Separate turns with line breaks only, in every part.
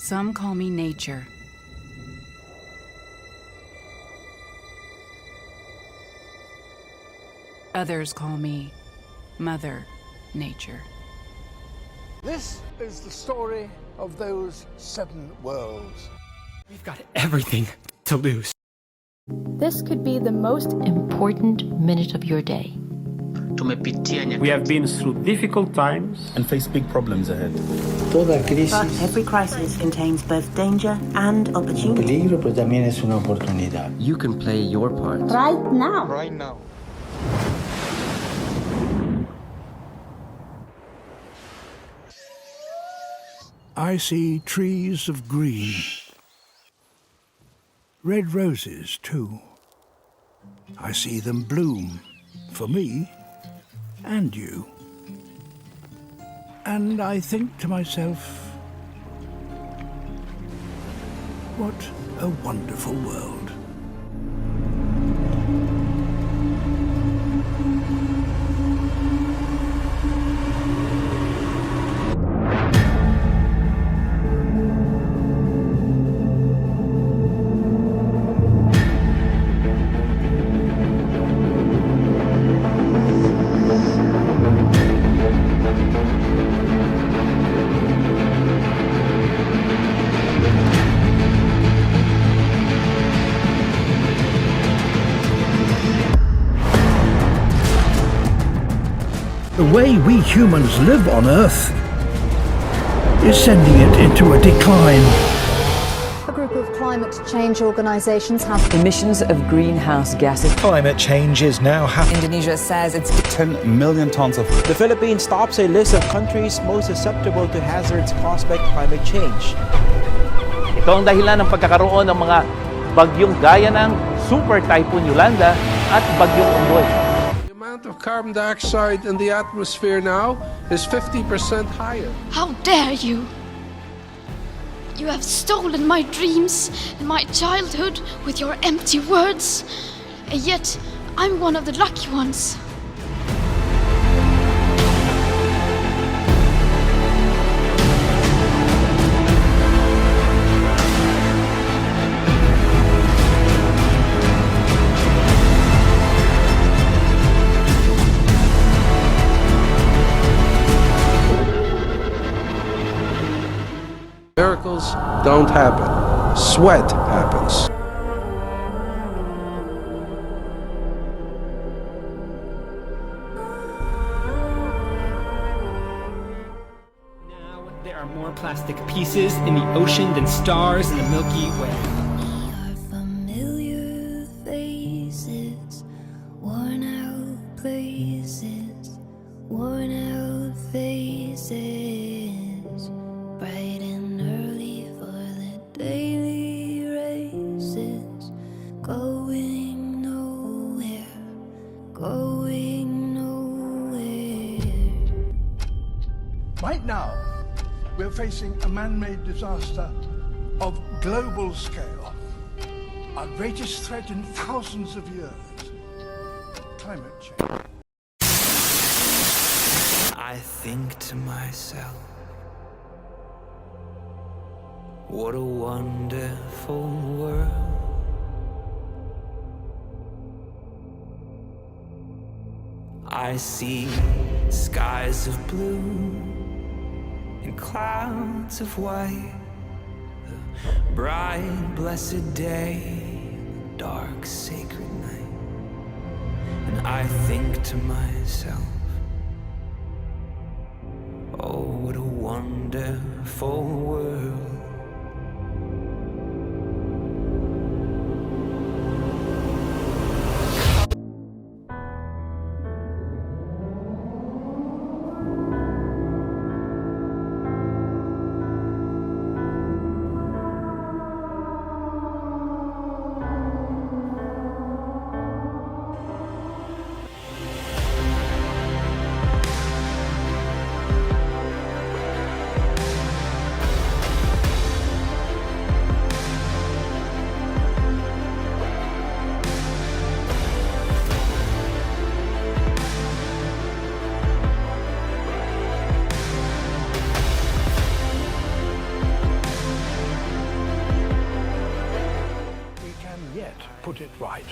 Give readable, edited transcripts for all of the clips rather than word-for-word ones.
Some call me nature. Others call me Mother Nature.
This is the story of those 7 worlds.
We've got everything to lose.
This could be the most important minute of your day.
We have been through difficult times
and face big problems ahead.
But
every crisis contains both danger and opportunity.
Peligro, pero también es una oportunidad.
You can play your part.
Right now.
Right now.
I see trees of green. Red roses, too. I see them bloom for me and you. And I think to myself, what a wonderful world. The way we humans live on Earth is sending it into a decline.
A group of climate change organizations have
emissions of greenhouse gases.
Climate change is now happening.
Indonesia says it's
10 million tons of...
The Philippines tops a list of countries most susceptible to hazards caused by climate change.
Ito ang dahilan ng pagkakaroon ng mga bagyong gaya ng Super Typhoon Yolanda at Bagyong Umboy.
The amount of carbon dioxide in the atmosphere now is 50% higher.
How dare you! You have stolen my dreams and my childhood with your empty words, and yet I'm one of the lucky ones.
Miracles don't happen. Sweat happens.
Now there are more plastic pieces in the ocean than stars in the Milky Way.
Right now, we're facing a man-made disaster of global scale. Our greatest threat in thousands of years. Climate change.
I think to myself, what a wonderful world. I see skies of blue and clouds of white, the bright blessed day, the dark sacred night. And I think to myself, oh, what a wonderful world.
put it right.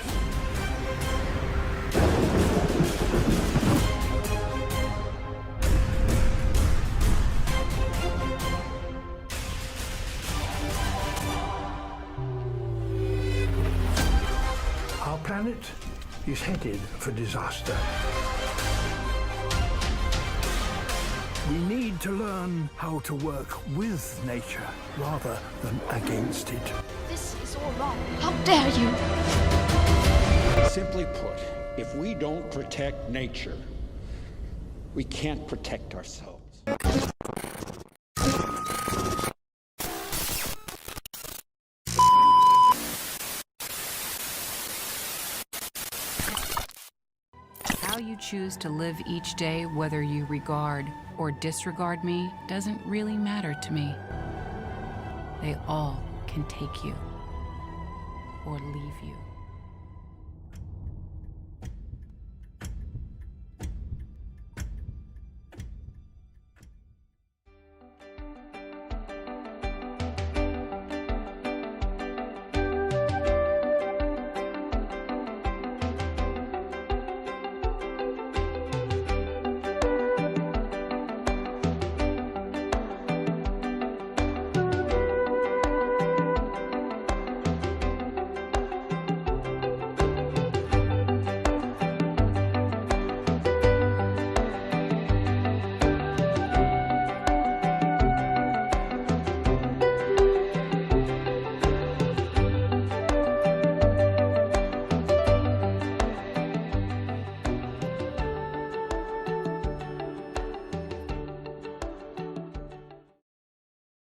Our planet is headed for disaster. We need to learn how to work with nature rather than against it.
This is all wrong. How dare you?
Simply put, if we don't protect nature, we can't protect ourselves.
How you choose to live each day, whether you regard or disregard me, doesn't really matter to me. They all can take you or leave you.